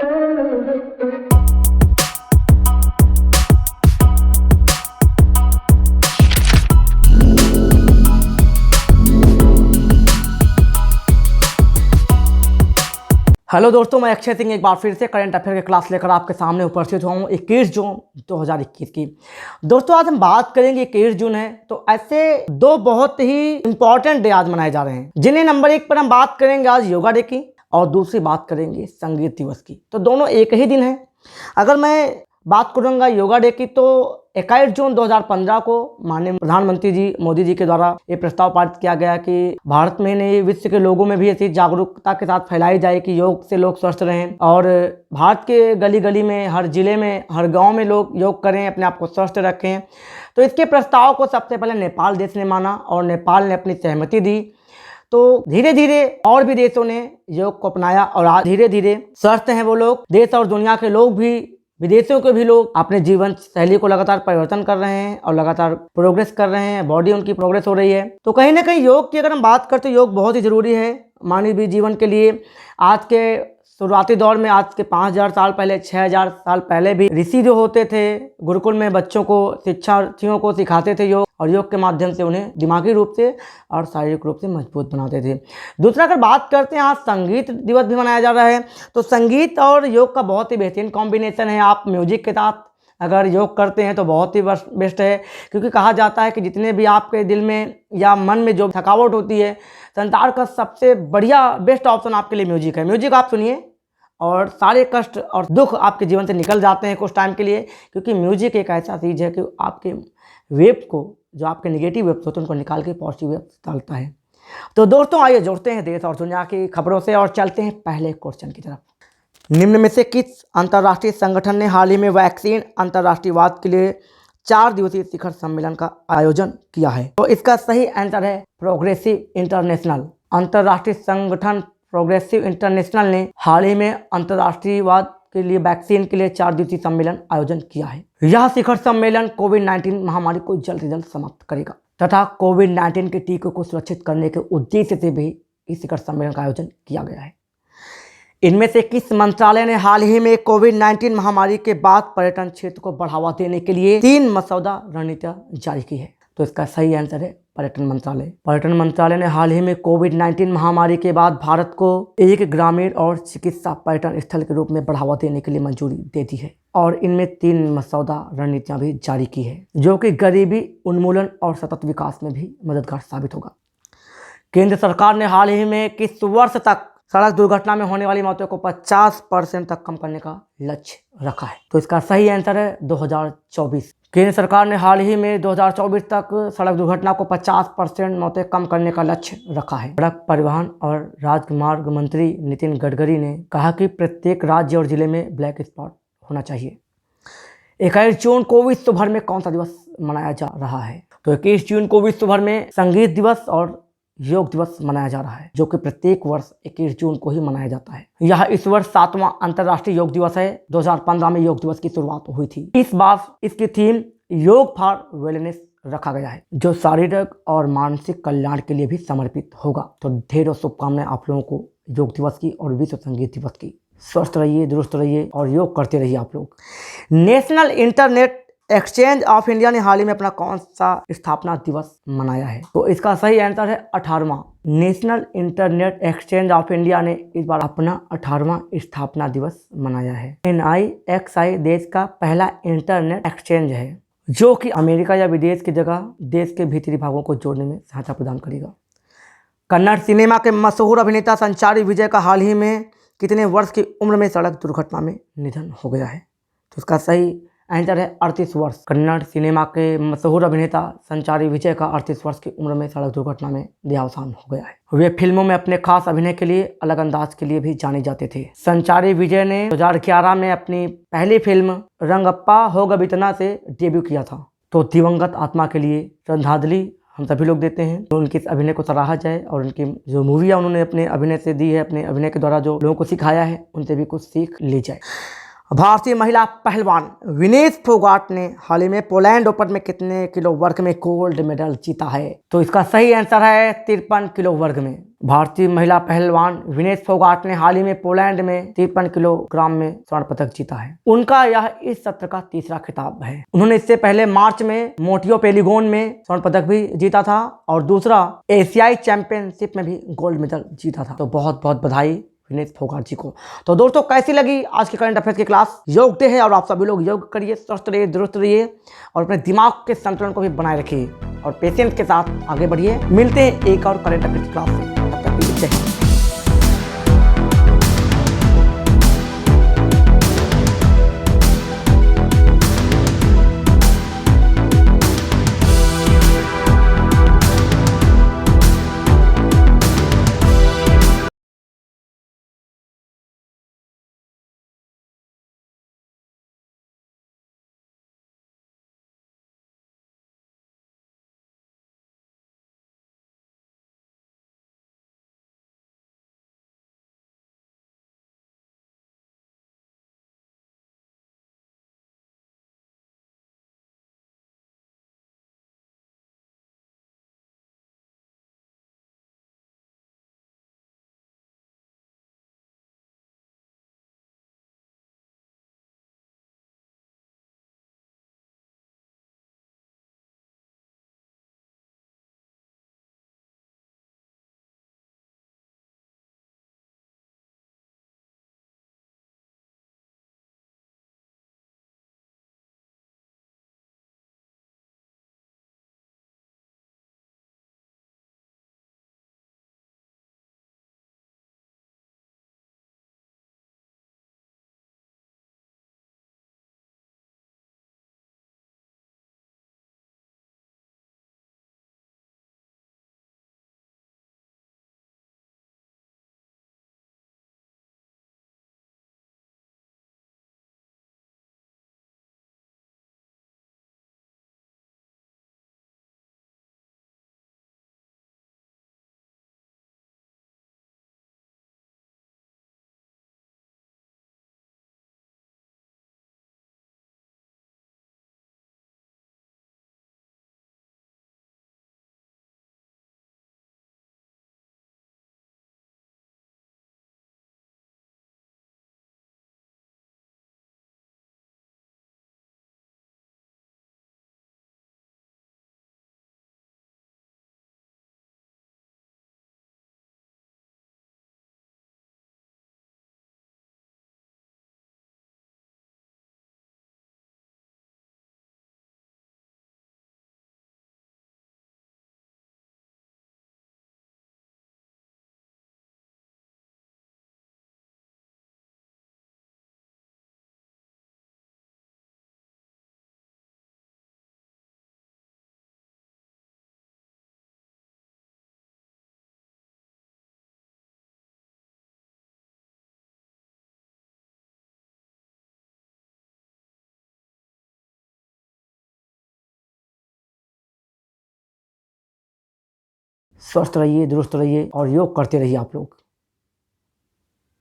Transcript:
Hello दोस्तों, मैं अक्षय सिंह एक बार फिर से करंट अफेयर की क्लास लेकर आपके सामने उपस्थित हुआ हूँ 21 जून 2021 की। दोस्तों, आज हम बात करेंगे 21 जून है तो ऐसे दो बहुत ही इंपॉर्टेंट डे आज मनाए जा रहे हैं, जिन्हें नंबर 1 पर हम बात करेंगे आज योगा डे की और दूसरी बात करेंगे संगीत दिवस की। तो दोनों एक ही दिन है। अगर मैं बात करूंगा योगा डे की तो 21 जून 2015 को माननीय प्रधानमंत्री जी मोदी जी के द्वारा ये प्रस्ताव पारित किया गया कि भारत में नहीं विश्व के लोगों में भी ऐसी जागरूकता के साथ फैलाई जाए कि योग से लोग स्वस्थ रहें और भारत के गली गली में, हर जिले में, हर गांव में लोग योग करें, अपने आप को स्वस्थ रखें। तो इसके प्रस्ताव को सबसे पहले नेपाल देश ने माना और नेपाल ने अपनी सहमति दी। तो धीरे धीरे और भी देशों ने योग को अपनाया और आज धीरे धीरे स्वस्थ हैं वो लोग। देश और दुनिया के लोग भी, विदेशों के भी लोग अपने जीवन शैली को लगातार परिवर्तन कर रहे हैं और लगातार प्रोग्रेस कर रहे हैं। बॉडी उनकी प्रोग्रेस हो रही है। तो कहीं ना कहीं योग की अगर हम बात करते हैं, योग बहुत ही ज़रूरी है मानवीय जीवन के लिए। आज के शुरुआती दौर में, आज के 5000 साल पहले, 6000 साल पहले भी ऋषि जो होते थे गुरुकुल में बच्चों को, शिक्षार्थियों को सिखाते थे योग, और योग के माध्यम से उन्हें दिमागी रूप से और शारीरिक रूप से मजबूत बनाते थे। दूसरा अगर बात करते हैं, आज संगीत दिवस भी मनाया जा रहा है। तो संगीत और योग का बहुत ही बेहतरीन कॉम्बिनेशन है। आप म्यूजिक के साथ अगर योग करते हैं तो बहुत ही बेस्ट है, क्योंकि कहा जाता है कि जितने भी आपके दिल में या मन में जो थकावट होती है, संसार का सबसे बढ़िया बेस्ट ऑप्शन आपके लिए म्यूजिक है। म्यूजिक आप सुनिए और सारे कष्ट और दुख आपके जीवन से निकल जाते हैं कुछ टाइम के लिए, क्योंकि म्यूजिक एक ऐसा चीज़ है कि आपके वेव को, जो आपके नेगेटिव वेव्स होते हैं उनको निकाल के पॉजिटिव वेव्स डालता है। तो दोस्तों, आइए जोड़ते हैं देश और दुनिया की खबरों से और चलते हैं पहले क्वेश्चन की तरफ। निम्न में से किस अंतर्राष्ट्रीय संगठन ने हाल ही में वैक्सीन अंतर्राष्ट्रीयवाद के लिए 4 दिवसीय शिखर सम्मेलन का आयोजन किया है? तो इसका सही आंसर है प्रोग्रेसिव इंटरनेशनल। अंतर्राष्ट्रीय संगठन प्रोग्रेसिव इंटरनेशनल ने हाल ही में अंतर्राष्ट्रीयवाद के लिए वैक्सीन के लिए 4 दिवसीय सम्मेलन आयोजन किया है। यह शिखर सम्मेलन कोविड-19 महामारी को जल्द से जल्द समाप्त करेगा तथा कोविड-19 के टीके को सुरक्षित करने के उद्देश्य से भी इस शिखर सम्मेलन का आयोजन किया गया है। इनमें से किस मंत्रालय ने हाल ही में कोविड-19 महामारी के बाद पर्यटन क्षेत्र को बढ़ावा देने के लिए 3 मसौदा रणनीतियां जारी की है? तो इसका सही आंसर है पर्यटन मंत्रालय। पर्यटन मंत्रालय ने हाल ही में कोविड-19 महामारी के बाद भारत को एक ग्रामीण और चिकित्सा पर्यटन स्थल के रूप में बढ़ावा देने के लिए मंजूरी दे दी है और इनमें 3 मसौदा रणनीतियां भी जारी की है, जो कि गरीबी उन्मूलन और सतत विकास में भी मददगार साबित होगा। केंद्र सरकार ने हाल ही में किस वर्ष तक सड़क दुर्घटना में होने वाली मौतों को 50% तक कम करने का लक्ष्य रखा है? तो इसका सही आंसर है 2024। केंद्र सरकार ने हाल ही में 2024 तक सड़क दुर्घटना को 50% मौतें कम करने का लक्ष्य रखा है। सड़क परिवहन और राजमार्ग मंत्री नितिन गडकरी ने कहा कि प्रत्येक राज्य और जिले में ब्लैक स्पॉट होना चाहिए। 21 जून को विश्व भर में कौन सा दिवस मनाया जा रहा है? तो 21 जून को विश्व भर में संगीत दिवस और योग दिवस मनाया जा रहा है, जो कि प्रत्येक वर्ष 21 जून को ही मनाया जाता है। यह इस वर्ष 7वां अंतर्राष्ट्रीय योग दिवस है। 2015 में योग दिवस की शुरुआत हुई थी। इस बार इसकी थीम योग फॉर वेलनेस रखा गया है, जो शारीरिक और मानसिक कल्याण के लिए भी समर्पित होगा। तो ढेरों शुभकामनाएं आप लोगों को योग दिवस की और विश्व संगीत दिवस की। स्वस्थ रहिए, दुरुस्त रहिए और योग करते रहिए आप लोग। National internet exchange of India ने हाल ही में अपना कौन सा स्थापना दिवस मनाया है? तो इसका सही आंसर है 18वां। National internet exchange of India ने इस बार अपना 18वां स्थापना दिवस मनाया है। NIXI देश का पहला इंटरनेट एक्सचेंज है, जो कि अमेरिका या विदेश की जगह देश के भीतरी भागों को जोड़ने में सहायता प्रदान करेगा। कन्नड़ सिनेमा के मशहूर अभिनेता संचारी विजय का हाल ही में कितने वर्ष की उम्र में सड़क दुर्घटना में निधन हो गया है? तो इसका सही आंसर है 38 वर्ष। कन्नड़ सिनेमा के मशहूर अभिनेता संचारी विजय का 38 वर्ष की उम्र में सड़क दुर्घटना में देहावसान हो गया है। वे फिल्मों में अपने खास अभिनय के लिए, अलग अंदाज के लिए भी जाने जाते थे। संचारी विजय ने 2011 में अपनी पहली फिल्म रंगप्पा होगा बितना से डेब्यू किया था। तो दिवंगत आत्मा के लिए श्रद्धांजलि हम सभी लोग देते हैं, तो उनके इस अभिनय को सराहा जाए और उनकी जो मूवियाँ उन्होंने अपने अभिनय से दी है, अपने अभिनय के द्वारा जो लोगों को सिखाया है, उनसे भी कुछ सीख ली जाए। भारतीय महिला पहलवान विनेश फोगाट ने हाल ही में पोलैंड ओपन में कितने किलो वर्ग में गोल्ड मेडल जीता है? तो इसका सही आंसर है 53 किलो वर्ग में। भारतीय महिला पहलवान विनेश फोगाट ने हाल ही में पोलैंड में 53 किलोग्राम में स्वर्ण पदक जीता है। उनका यह इस सत्र का तीसरा खिताब है। उन्होंने इससे पहले मार्च में मोटियो पेलिगोन में स्वर्ण पदक भी जीता था और दूसरा एशियाई चैंपियनशिप में भी गोल्ड मेडल जीता था। तो बहुत बहुत बधाई विनेश फोगाट जी को। तो दोस्तों, कैसी लगी आज की करंट अफेयर्स की क्लास? योग डे है और आप सभी लोग योग करिए, स्वस्थ रहिए, दुरुस्त रहिए और अपने दिमाग के संतुलन को भी बनाए रखिए और पेशेंस के साथ आगे बढ़िए। मिलते हैं एक और करंट अफेयर्स की क्लास में, तब तक के लिए जय हिंद। स्वस्थ रहिए, दुरुस्त रहिए और योग करते रहिए आप लोग।